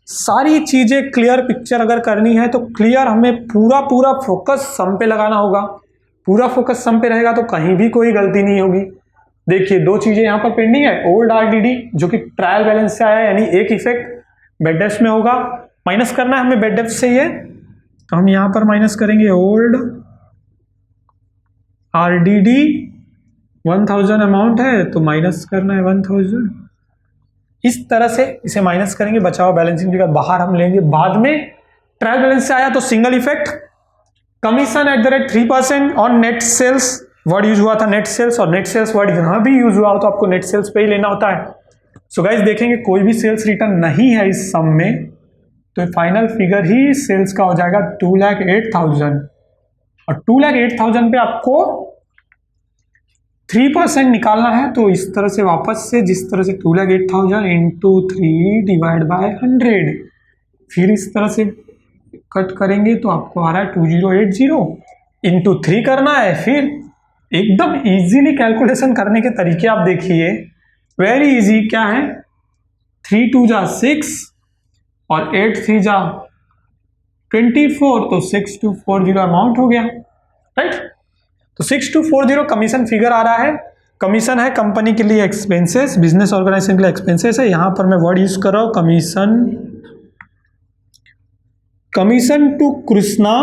Speaker 1: सारी चीजें क्लियर पिक्चर अगर करनी है तो क्लियर हमें पूरा फोकस सम पे लगाना होगा। पूरा फोकस सम पे रहेगा तो कहीं भी कोई गलती नहीं होगी। देखिए दो चीजें यहाँ पर पेंडिंग है। ओल्ड आरडीडी जो कि ट्रायल बैलेंस से आया है, यानी एक इफेक्ट बेड डेब्ट्स में होगा, माइनस करना है हमें बेड डेब्ट्स से ही है। तो हम यहाँ पर माइनस करेंगे ओल्ड आरडीडी 1000 अमाउंट है तो माइनस करना है 1000। इस तरह से इसे माइनस करेंगे, बचा हुआ बैलेंसिंग फिगर बाहर हम लेंगे बाद में। ट्रायल बैलेंस से आया तो single effect commission at the rate 3% on net sales word use हुआ था, नेट सेल्स। और नेट सेल्स वर्ड यहाँ भी यूज हुआ हो तो आपको नेट सेल्स पे ही लेना होता है। सो गाइस देखेंगे कोई भी सेल्स रिटर्न नहीं है इस सम में, तो फाइनल फिगर ही सेल्स का हो जाएगा 2,08,000। और 2,08,000 पे आपको 3% निकालना है। तो इस तरह से वापस से, जिस तरह से 2,08,000 इंटू 3 डिवाइड बाय 100, फिर इस तरह से कट करेंगे तो आपको आ रहा है 2080 इंटू 3 करना है। फिर एकदम इजीली कैलकुलेशन करने के तरीके आप देखिए, वेरी इजी। क्या है, 3 2 जा 6 और 8 3 जा 24, तो 6240 अमाउंट हो गया, राइट। तो 6240 कमीशन फिगर आ रहा है। कमीशन है कंपनी के लिए एक्सपेंसेस, बिजनेस ऑर्गेनाइजेशन के लिए एक्सपेंसेस है। यहां पर मैं वर्ड यूज कर रहा हूं commission to Krishna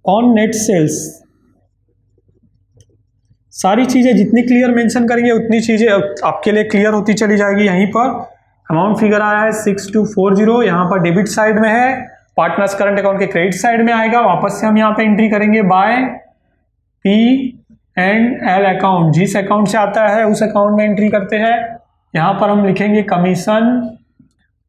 Speaker 1: on net sales. सारी चीजें जितनी क्लियर मेंशन करेंगे उतनी चीजें आपके लिए क्लियर होती चली जाएगी। यहीं पर अमाउंट फिगर आया है 6240, यहाँ पर डेबिट साइड में है, पार्टनर्स करंट अकाउंट के क्रेडिट साइड में आएगा। वापस से हम यहाँ पे एंट्री करेंगे बाय P&L अकाउंट, जिस अकाउंट से आता है उस अकाउंट में एंट्री करते हैं। यहाँ पर हम लिखेंगे कमीशन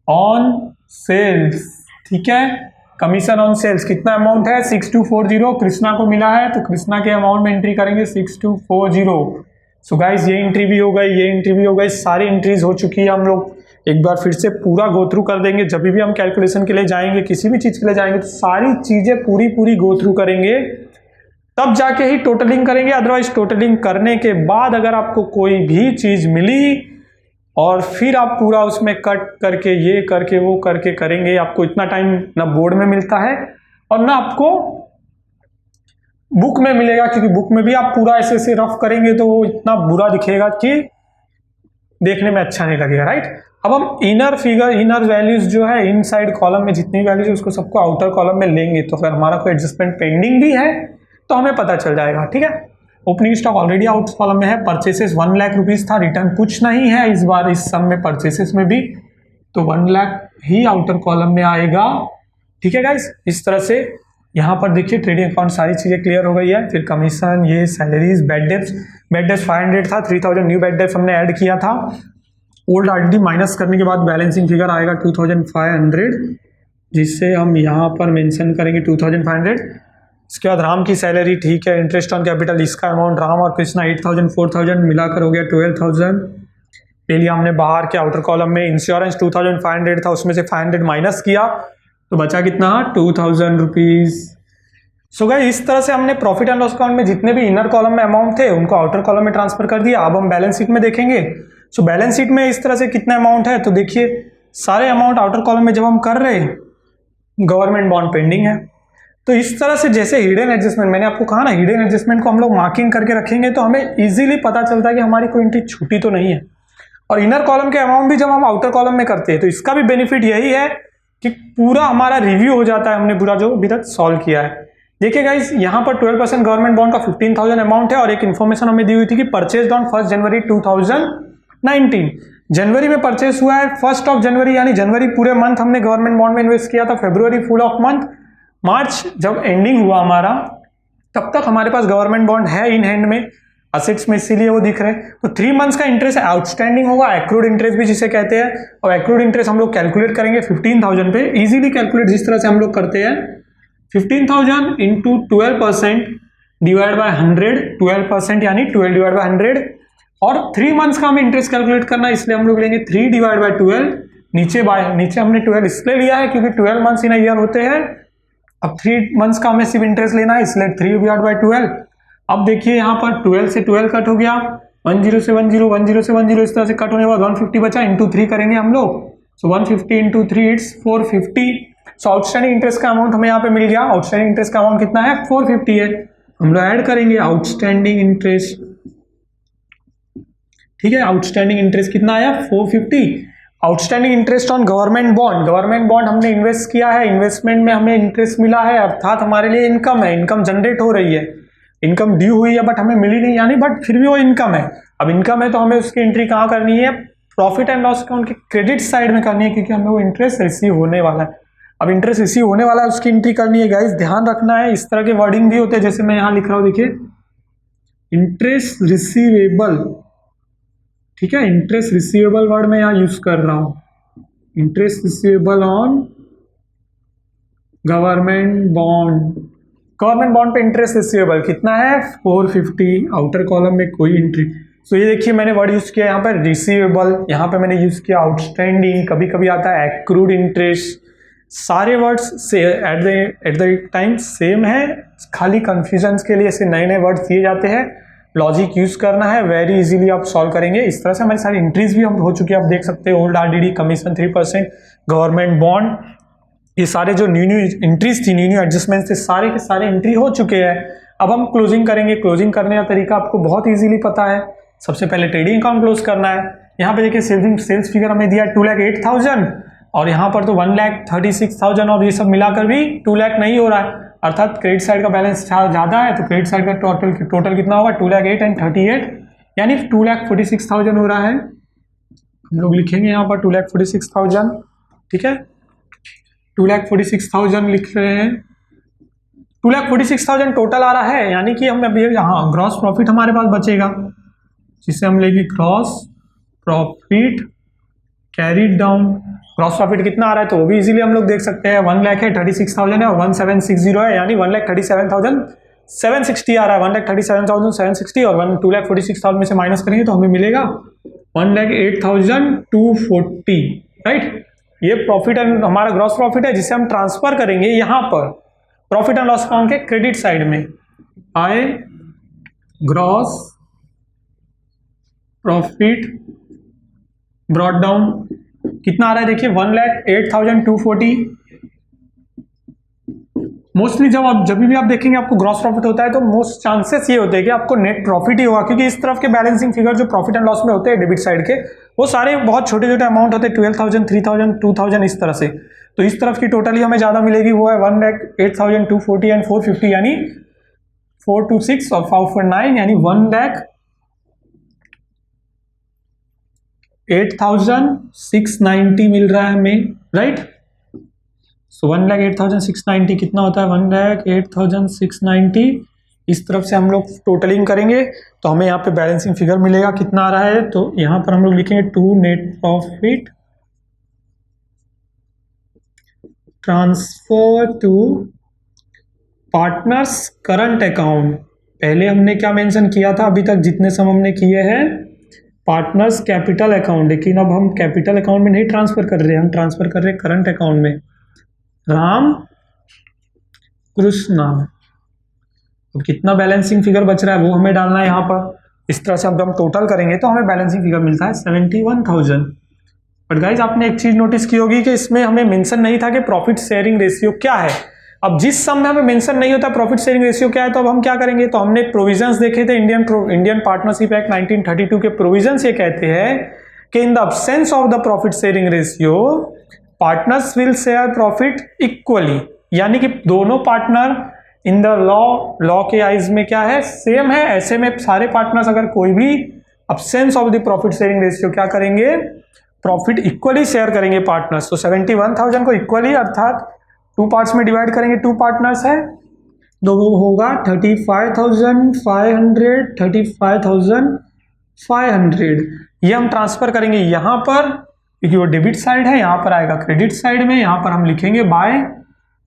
Speaker 1: ऑन सेल्स, ठीक है। कमीशन ऑन सेल्स कितना अमाउंट है 6240, कृष्णा को मिला है तो कृष्णा के अमाउंट में एंट्री करेंगे 6240। सो गाइस ये एंट्री भी हो गई, ये एंट्री भी हो गई, सारी एंट्रीज हो चुकी है। हम लोग एक बार फिर से पूरा गो थ्रू कर देंगे। जब भी हम कैलकुलेशन के लिए जाएंगे, किसी भी चीज के लिए जाएंगे, तो सारी चीजें पूरी गो थ्रू करेंगे, तब जाके ही टोटलिंग करेंगे। अदरवाइज टोटलिंग करने के बाद अगर आपको कोई भी चीज मिली और फिर आप पूरा उसमें कट करके ये करके वो करके करेंगे, आपको इतना टाइम ना बोर्ड में मिलता है और ना आपको बुक में मिलेगा, क्योंकि बुक में भी आप पूरा ऐसे ऐसे रफ करेंगे तो वो इतना बुरा दिखेगा कि देखने में अच्छा नहीं लगेगा, राइट। अब हम इनर फिगर, इनर वैल्यूज जो है इनसाइड कॉलम में जितनी वैल्यूज उसको सबको आउटर कॉलम में लेंगे, तो अगर हमारा कोई एडजस्टमेंट पेंडिंग भी है तो हमें पता चल जाएगा, ठीक है। Opening stock already out column में है, परचेसेस 1 लाख रुपीज था, रिटर्न कुछ नहीं है इस बार इस सम में परचेसेस में भी, तो 1 लाख ही आउटर कॉलम में आएगा, ठीक है गाइस। इस तरह से यहाँ पर देखिए ट्रेडिंग अकाउंट सारी चीजें क्लियर हो गई है। फिर कमीशन, ये सैलरीज, बैड डेब्ट्स 500 था, 3000 न्यू बैड डेब्ट्स हमने ऐड किया था। ओल्ड आरडीडी माइनस करने के बाद बैलेंसिंग फिगर आएगा 2500, जिससे हम यहाँ पर मेंशन करेंगे 2500। इसके बाद राम की सैलरी, ठीक है, इंटरेस्ट ऑन कैपिटल, इसका अमाउंट राम और कृष्णा 8000 4000 मिलाकर हो गया 12000। ले लिया हमने बाहर के आउटर कॉलम में। इंश्योरेंस 2500 था, उसमें से 500 माइनस किया तो बचा कितना 2000 रुपीज़। सो गाइस इस तरह से हमने प्रॉफिट एंड लॉस अकाउंट में जितने भी इनर कॉलम में अमाउंट थे उनको आउटर कॉलम में ट्रांसफर कर दिया। अब हम बैलेंस शीट में देखेंगे। सो बैलेंस शीट में इस तरह से कितना अमाउंट है, तो देखिए सारे अमाउंट आउटर कॉलम में जब हम कर रहे हैं गवर्नमेंट बॉन्ड पेंडिंग है। तो इस तरह से जैसे हिडन एडजस्टमेंट, मैंने आपको कहा ना हिडन एडजस्टमेंट को हम लोग मार्किंग करके रखेंगे तो हमें इजीली पता चलता है कि हमारी कोई एंट्री छूटी तो नहीं है। और इनर कॉलम के अमाउंट भी जब हम आउटर कॉलम में करते हैं तो इसका भी बेनिफिट यही है कि पूरा हमारा रिव्यू हो जाता है, हमने पूरा जो अभी तक सॉल्व किया है। देखिए गाइस यहाँ पर 12% गवर्नमेंट बॉन्ड का 15,000 अमाउंट है और एक इन्फॉर्मेशन हमें दी हुई थी कि परचेज ऑन 1 जनवरी 2019, जनवरी में परचेस हुआ है। 1 जनवरी यानी जनवरी पूरे मंथ हमने गवर्नमेंट बॉन्ड में इन्वेस्ट किया था, फरवरी फुल ऑफ मंथ, मार्च जब एंडिंग हुआ हमारा तब तक हमारे पास गवर्नमेंट बॉन्ड है इन हैंड में, असेट्स में, इसीलिए वो दिख रहे हैं। तो 3 मंथ्स का इंटरेस्ट आउटस्टैंडिंग होगा, एक्रूड इंटरेस्ट भी जिसे कहते हैं। और एक्रूड इंटरेस्ट हम लोग कैलकुलेट करेंगे 15,000 पे, इजीली कैलकुलेट जिस तरह से हम लोग करते हैं 15,000 इंटू 12% डिवाइड बाय 100, 12% यानी 12 डिवाइड बाय 100। और 3 मंथ्स का हमें इंटरेस्ट कैलकुलेट करना है, इसलिए हम लोग लेंगे 3 डिवाइड बाय 12। नीचे हमने 12 इसलिए लिया है क्योंकि 12 मंथ्स इन ईयर होते हैं। अब 3 मंथ्स का हमें सिर्फ इंटरेस्ट लेना है, इसलिए 3 डिवाइड बाय 12। अब देखिए यहाँ पर 12 से 12 कट हो गया, 10 से 10, 10 से 10, इस तरह से कट होने के बाद 150 बचा, इंटू 3 करेंगे हम लोग। सो 150 into 3 it's 450। So outstanding interest का अमाउंट हमें यहाँ पे मिल गया। आउटस्टैंडिंग इंटरेस्ट का अमाउंट कितना है 450 है। हम लोग ऐड करेंगे आउटस्टैंडिंग इंटरेस्ट, ठीक है। आउटस्टैंडिंग इंटरेस्ट कितना आया 450। Outstanding interest on government bond हमने इन्वेस्ट किया है, इन्वेस्टमेंट में हमें इंटरेस्ट मिला है, अर्थात हमारे लिए इनकम है, इनकम जनरेट हो रही है, इनकम ड्यू हुई है बट हमें मिली नहीं यानी, बट फिर भी वो इनकम है। अब इनकम है तो हमें उसकी एंट्री कहाँ करनी है, प्रॉफिट एंड लॉस अकाउंट के क्रेडिट साइड में करनी है, क्योंकि हमें वो इंटरेस्ट रिसीव होने वाला है। अब इंटरेस्ट रिसीव होने वाला है उसकी एंट्री करनी है। गाइस ध्यान रखना है, इस तरह के वर्डिंग भी होते हैं, जैसे मैं यहाँ लिख रहा हूँ, देखिए इंटरेस्ट रिसीवेबल, ठीक है, इंटरेस्ट रिसीवेबल वर्ड मैं यहाँ यूज कर रहा हूँ। Interest receivable on government bond पे इंटरेस्ट रिसीवेबल कितना है 450। आउटर कॉलम में कोई एंट्री। सो ये देखिए मैंने वर्ड यूज किया यहाँ पर रिसीवेबल, यहाँ पे मैंने यूज किया आउटस्टैंडिंग, कभी कभी आता है एक्रूड इंटरेस्ट। सारे वर्ड्स से एट द टाइम सेम है, खाली कंफ्यूजन के लिए ऐसे नए नए वर्ड्स दिए जाते हैं। लॉजिक यूज करना है, वेरी इजीली आप सॉल्व करेंगे। इस तरह से हमारी सारी एंट्रीज भी हम हो चुकी है, आप देख सकते हैं। Old RDD, commission 3%, government bond, ये सारे जो न्यू एंट्रीज थी, न्यू एडजस्टमेंट्स थे, सारे के सारे एंट्री हो चुके हैं। अब हम क्लोजिंग करेंगे। क्लोजिंग करने का तरीका आपको बहुत इजीली पता है। सबसे पहले ट्रेडिंग अकाउंट क्लोज करना है। यहाँ पे देखिए सेल्स फिगर हमें दिया 2,08,000 और यहाँ पर तो 1,36,000 और ये सब मिलाकर भी 2 लाख नहीं हो रहा है, अर्थात क्रेडिट साइड का बैलेंस ज़्यादा है। तो क्रेडिट साइड का टोटल कितना होगा 2,08,000 एंड 38 यानी 2,46,000 हो रहा है। हम लोग लिखेंगे यहाँ पर 2,46,000, ठीक है, 2,46,000 लिख रहे हैं। 2,46,000 टोटल आ रहा है, यानी कि हम अभी यहाँ ग्रॉस प्रॉफिट हमारे पास बचेगा, जिससे हम लेंगे gross profit carried down. Gross profit कितना आ रहा है तो वो भी इजीली हम लोग देख सकते हैं। 1 लाख है, 36,000 है और 1,760 है, यानी 1,37,760 आ रहा है। 1,37,760 और 2,46,000 में से माइनस करेंगे तो हमें मिलेगा 1,08,240, राइट। ये प्रॉफिट एंड हमारा ग्रॉस प्रॉफिट है, जिसे हम ट्रांसफर करेंगे यहाँ पर प्रॉफिट एंड लॉस अकाउंट के क्रेडिट साइड में। आए ग्रॉस प्रॉफिट ब्रॉट डाउन कितना आ रहा है, देखिए 1,08,240। मोस्टली जब भी आप देखेंगे आपको ग्रॉस प्रॉफिट होता है तो मोस्ट चांसेस ये होते हैं कि आपको नेट प्रॉफिट ही होगा, क्योंकि इस तरफ के बैलेंसिंग फिगर जो प्रॉफिट एंड लॉस में होते हैं डेबिट साइड के, वो सारे बहुत छोटे छोटे अमाउंट होते हैं, 12,000, 3,000, 2,000 इस तरह से। तो इस तरफ की टोटली हमें ज़्यादा मिलेगी, वो है 1,08,240 एंड 450, यानी 426 और 449 यानी 1,08,690 मिल रहा है हमें, राइट। सो 1,08,690 कितना होता है 1,08,690। इस तरफ से हम लोग टोटलिंग करेंगे तो हमें यहाँ पे बैलेंसिंग फिगर मिलेगा, कितना आ रहा है, तो यहाँ पर हम लोग लिखेंगे to net profit transfer to partners current account. पहले हमने क्या मेंशन किया था, अभी तक जितने सम हमने किए हैं पार्टनर्स कैपिटल अकाउंट, लेकिन अब हम कैपिटल अकाउंट में नहीं ट्रांसफर कर रहे हैं, हम ट्रांसफर कर रहे हैं करंट अकाउंट में। राम कृष्ण। अब कितना बैलेंसिंग फिगर बच रहा है वो हमें डालना है यहाँ पर। इस तरह से अब हम टोटल करेंगे तो हमें बैलेंसिंग फिगर मिलता है 71,000। बट गाइज आपने एक चीज नोटिस की होगी कि इसमें हमें मेंशन नहीं था कि प्रॉफिट शेयरिंग रेशियो क्या है। अब जिस सम में हमें मेंशन नहीं होता प्रॉफिट शेयरिंग रेशियो क्या है, तो अब हम क्या करेंगे, तो हमने प्रोविजंस देखे थे इंडियन पार्टनरशिप एक्ट 1932 के प्रोविजंस ये कहते हैं कि in the absence of the profit sharing ratio partners will share profit equally, यानी कि दोनों पार्टनर इन द लॉ के आइज में क्या है, सेम है। ऐसे में सारे पार्टनर्स अगर कोई भी absence of the profit sharing ratio क्या करेंगे, प्रॉफिट इक्वली शेयर करेंगे पार्टनर्स। तो 71,000 को इक्वली अर्थात 2 पार्ट्स में डिवाइड करेंगे, 2 पार्टनर्स है तो वो होगा 35,500 35,500। ये हम ट्रांसफर करेंगे यहाँ पर, क्योंकि वो डेबिट साइड है, यहाँ पर आएगा क्रेडिट साइड में। यहाँ पर हम लिखेंगे by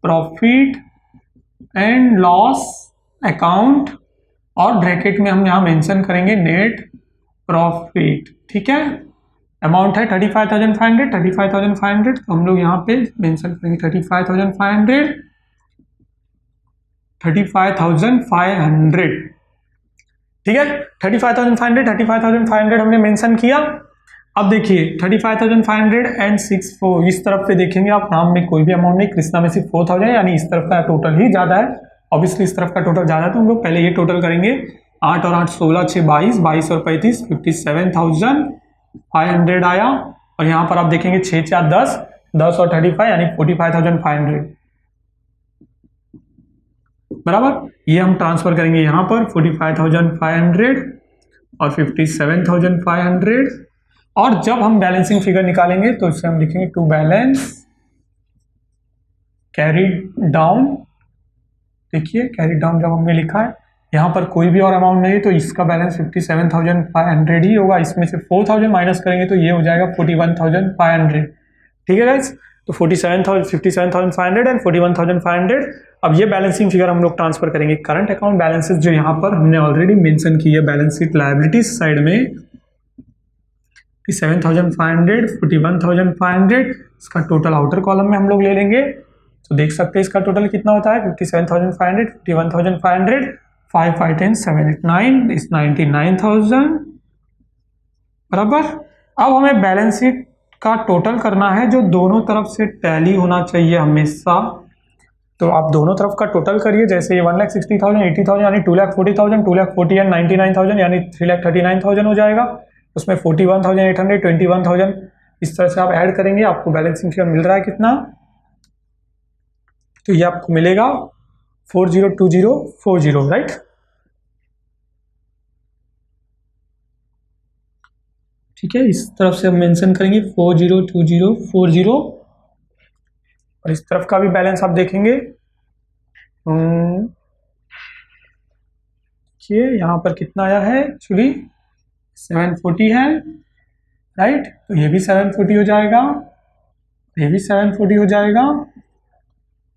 Speaker 1: profit and loss account और ब्रैकेट में हम यहाँ मेंशन करेंगे नेट प्रॉफिट। ठीक है, अमाउंट है 35,500 तो हम लोग यहाँ पे मेंशन करेंगे 35,500 ठीक है। 35,500 हमने मेंशन किया। अब देखिए 35,500 एंड 64 इस तरफ पे देखेंगे आप, नाम में कोई भी अमाउंट नहीं, कृष्णा में सिर्फ 4,000, यानी इस तरफ का टोटल ही ज्यादा है। ऑब्वियसली इस तरफ का टोटल ज्यादा है तो हम लोग पहले ये टोटल करेंगे। 8 और 8 16 6 22 22 और 35 57,500 आया। और यहाँ पर आप देखेंगे 6 4 10 10 और 35 यानी 45,500 बराबर। ये हम ट्रांसफर करेंगे यहाँ पर 45,500 और 57,500। और जब हम बैलेंसिंग फिगर निकालेंगे तो इससे हम लिखेंगे टू बैलेंस कैरी डाउन। देखिए कैरी डाउन जब हमने लिखा है, यहाँ पर कोई भी और अमाउंट नहीं है तो इसका बैलेंस 57,500 ही होगा। इसमें से 4,000 माइनस करेंगे तो ये हो जाएगा 41,500। ठीक है गाइस, तो 57,500 एंड 41,500। अब ये बैलेंसिंग फिगर हम लोग ट्रांसफर करेंगे करंट अकाउंट बैलेंसेस, जो यहाँ पर हमने ऑलरेडी मेंशन की है बैलेंस शीट लायबिलिटीज साइड में। 7,500 41,500 इसका टोटल आउटर कॉलम में हम लोग ले लेंगे तो देख सकते हैं इसका टोटल कितना होता है 57,500 51,500 5 5 10 7 8 9 इस 99,000 बराबर। अब हमें बैलेंस शीट का टोटल करना है जो दोनों तरफ से टैली होना चाहिए हमेशा। तो आप दोनों तरफ का टोटल करिए, जैसे ये 1,60,000 80,000 यानी 2,40,000 2,40 एंड 99,000 यानी 3,39,000 हो जाएगा। उसमें 41,800 21,000 इस तरह से आप ऐड करेंगे, आपको बैलेंसिंग फिगर मिल रहा है कितना, तो ये आपको मिलेगा 402040 राइट। ठीक है, इस तरफ से हम मेंशन करेंगे 402040 और इस तरफ का भी बैलेंस आप देखेंगे। यहाँ पर कितना आया है एक्चुअली 740 है राइट, तो ये भी 740 हो जाएगा, ये भी 740 हो जाएगा।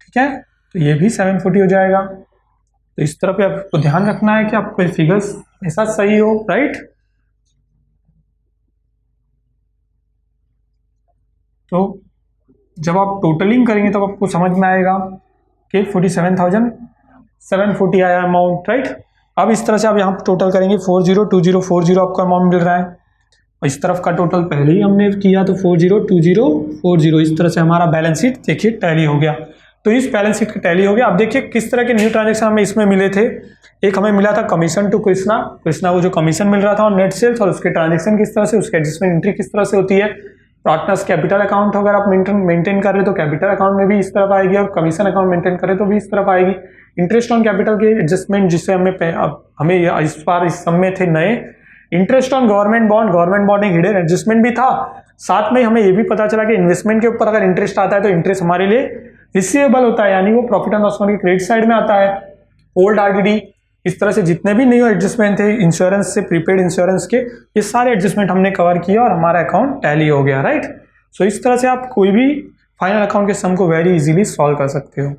Speaker 1: ठीक है, तो ये भी 740 हो जाएगा। तो इस तरफ पे आपको ध्यान रखना है कि आपको फिगर्स ऐसा सही हो राइट। तो जब आप टोटलिंग करेंगे तब आपको समझ में आएगा कि 47,740 आया अमाउंट राइट। अब इस तरह से आप यहाँ टोटल करेंगे 402040 आपका अमाउंट मिल रहा है और इस तरफ का टोटल पहले ही हमने किया तो 402040 इस तरह से हमारा बैलेंस शीट देखिए टैली हो गया। तो इस बैलेंस शीट का टैली हो गया। अब देखिए किस तरह के न्यू ट्रांजेक्शन हमें इसमें मिले थे। एक हमें मिला था कमीशन टू कृष्णा को जो कमीशन मिल रहा था और नेट सेल्स, और उसके ट्रांजेक्शन किस तरह से, उसके एडजस्टमेंट एंट्री किस तरह से होती है। पार्टनर्स कैपिटल अकाउंट अगर आप मेंटेन कर रहे हो तो कैपिटल अकाउंट में भी इस तरफ आएगी और कमीशन अकाउंट मेंटेन करें तो भी इस तरफ आएगी। इंटरेस्ट ऑन कैपिटल के एडजस्टमेंट जिससे हमें इस बार इस सब में थे नए। इंटरेस्ट ऑन गवर्नमेंट बॉन्ड एक हिडन एडजस्टमेंट भी था। साथ में हमें ये भी पता चला कि इन्वेस्टमेंट के ऊपर अगर इंटरेस्ट आता है तो इंटरेस्ट हमारे लिए रिसीवेबल होता है, यानी वो प्रॉफिट एंड लॉस अकाउंट के क्रेडिट साइड में आता है। ओल्ड आरडीडी, इस तरह से जितने भी न्यू एडजस्टमेंट थे इंश्योरेंस से, प्रीपेड इंश्योरेंस के, ये सारे एडजस्टमेंट हमने कवर किया और हमारा अकाउंट टैली हो गया राइट। सो इस तरह से आप कोई भी फाइनल अकाउंट के सम को वेरी इजीली सॉल्व कर सकते हो।